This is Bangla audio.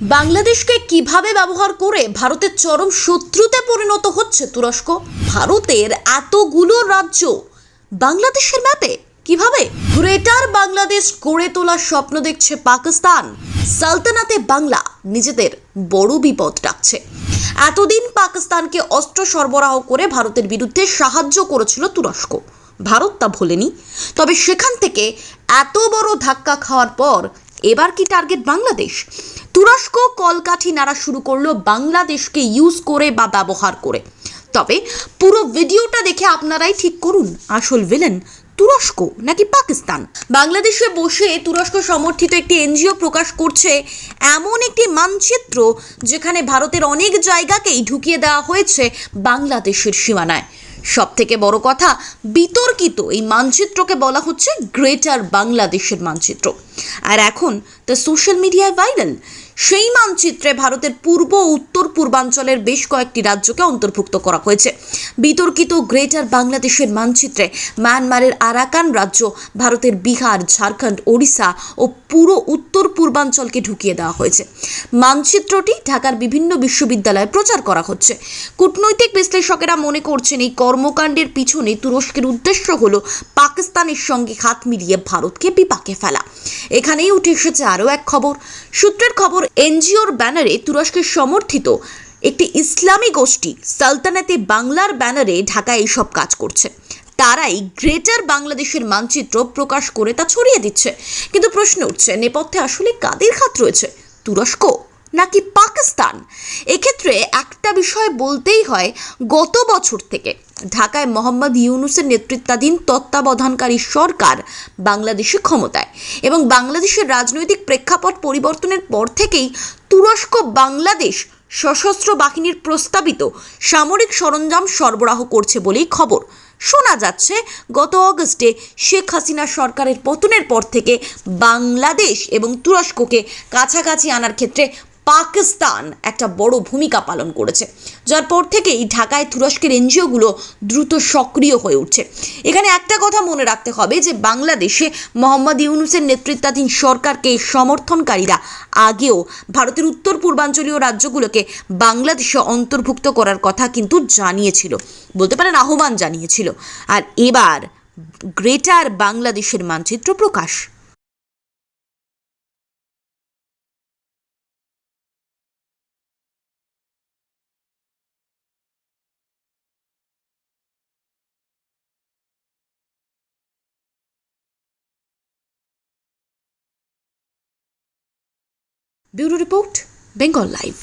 বাংলাদেশকে কিভাবে ব্যবহার করে ভারতের চরম শত্রুতে পরিণত হচ্ছে তুরস্ক। ভারতের এতগুলো রাজ্য বাংলাদেশের ম্যাপে কিভাবে গ্রেটার বাংলাদেশ গড়ে তোলার স্বপ্ন দেখছে পাকিস্তান। সালতানাতে বাংলা নিজেদের বড় বিপদ ডাকছে। এতদিন পাকিস্তানকে অস্ত্র সরবরাহ করে ভারতের বিরুদ্ধে সাহায্য করেছিল তুরস্ক, ভারত তা ভোলেনি। তবে সেখান থেকে এত বড় ধাক্কা খাওয়ার পর এবার কি টার্গেট বাংলাদেশ? তুরস্ক কলকাঠি নাড়া শুরু করলো বাংলাদেশকে ইউজ করে বা ব্যবহার করে। তবে পুরো ভিডিওটা দেখে আপনারাই ঠিক করুন, আসল ভিলেন তুরস্ক নাকি পাকিস্তান। বাংলাদেশে বসে তুরস্ক সমর্থিত একটি এনজিও প্রকাশ করছে এমন একটি মানচিত্র যেখানে ভারতের অনেক জায়গাকেই ঢুকিয়ে দেওয়া হয়েছে বাংলাদেশের সীমানায়। সব থেকে বড় কথা, বিতর্কিত এই মানচিত্রকে বলা হচ্ছে গ্রেটার বাংলাদেশের মানচিত্র। আর এখন তা সোশ্যাল মিডিয়ায় ভাইরাল। সেই মানচিত্রে ভারতের পূর্ব ও উত্তর পূর্বাঞ্চলের বেশ কয়েকটি রাজ্যকে অন্তর্ভুক্ত করা হয়েছে। বিতর্কিত গ্রেটার বাংলাদেশের মানচিত্রে মায়ানমারের আরাকান রাজ্য, ভারতের বিহার, ঝাড়খণ্ড, ওড়িশা ও পুরো উত্তর পূর্বাঞ্চলকে ঢুকিয়ে দেওয়া হয়েছে। মানচিত্রটি ঢাকার বিভিন্ন বিশ্ববিদ্যালয়ে প্রচার করা হচ্ছে। কূটনৈতিক বিশ্লেষকেরা মনে করছেন এই কর্মকাণ্ডের পিছনে তুরস্কের উদ্দেশ্য হল পাকিস্তানের সঙ্গে হাত মিলিয়ে ভারতকে বিপাকে ফেলা। এখানেই উঠে এসেছে আরও এক খবর। সূত্রের খবর, এনজিওর ব্যানারে তুরস্কের সমর্থিত একটি ইসলামী গোষ্ঠী সালতানাতে বাংলার ব্যানারে ঢাকায় এইসব কাজ করছে। তারাই গ্রেটার বাংলাদেশের মানচিত্র প্রকাশ করে তা ছড়িয়ে দিচ্ছে। কিন্তু প্রশ্ন উঠছে, নেপথ্যে আসলে কাদের হাত রয়েছে, তুরস্ক নাকি পাকিস্তান? এক্ষেত্রে একটা বিষয় বলতেই হয়, গত বছর থেকে ঢাকায় মোহাম্মদ ইউনূসের নেতৃত্বাধীন তত্ত্বাবধানকারী সরকার বাংলাদেশে ক্ষমতায়, এবং বাংলাদেশের রাজনৈতিক প্রেক্ষাপট পরিবর্তনের পর থেকেই তুরস্ক বাংলাদেশ সশস্ত্র বাহিনীর প্রস্তাবিত সামরিক সরঞ্জাম সরবরাহ করছে বলেই খবর। শোনা যাচ্ছে গত অগস্টে শেখ হাসিনা সরকারের পতনের পর থেকে বাংলাদেশ এবং তুরস্ককে কাছাকাছি আনার ক্ষেত্রে পাকিস্তান একটা বড় ভূমিকা পালন করেছে, যার পর থেকেই ঢাকায় তুরস্কের এনজিওগুলো দ্রুত সক্রিয় হয়ে উঠছে। এখানে একটা কথা মনে রাখতে হবে যে বাংলাদেশে মোহাম্মদ ইউনূসের নেতৃত্বাধীন সরকারকে সমর্থনকারীরা আগেও ভারতের উত্তর পূর্বাঞ্চলীয় রাজ্যগুলোকে বাংলাদেশে অন্তর্ভুক্ত করার কথা কিন্তু জানিয়েছিল, বলতে পারেন আহ্বান জানিয়েছিল। আর এবার গ্রেটার বাংলাদেশের মানচিত্র প্রকাশ। Bureau report, Bengal live.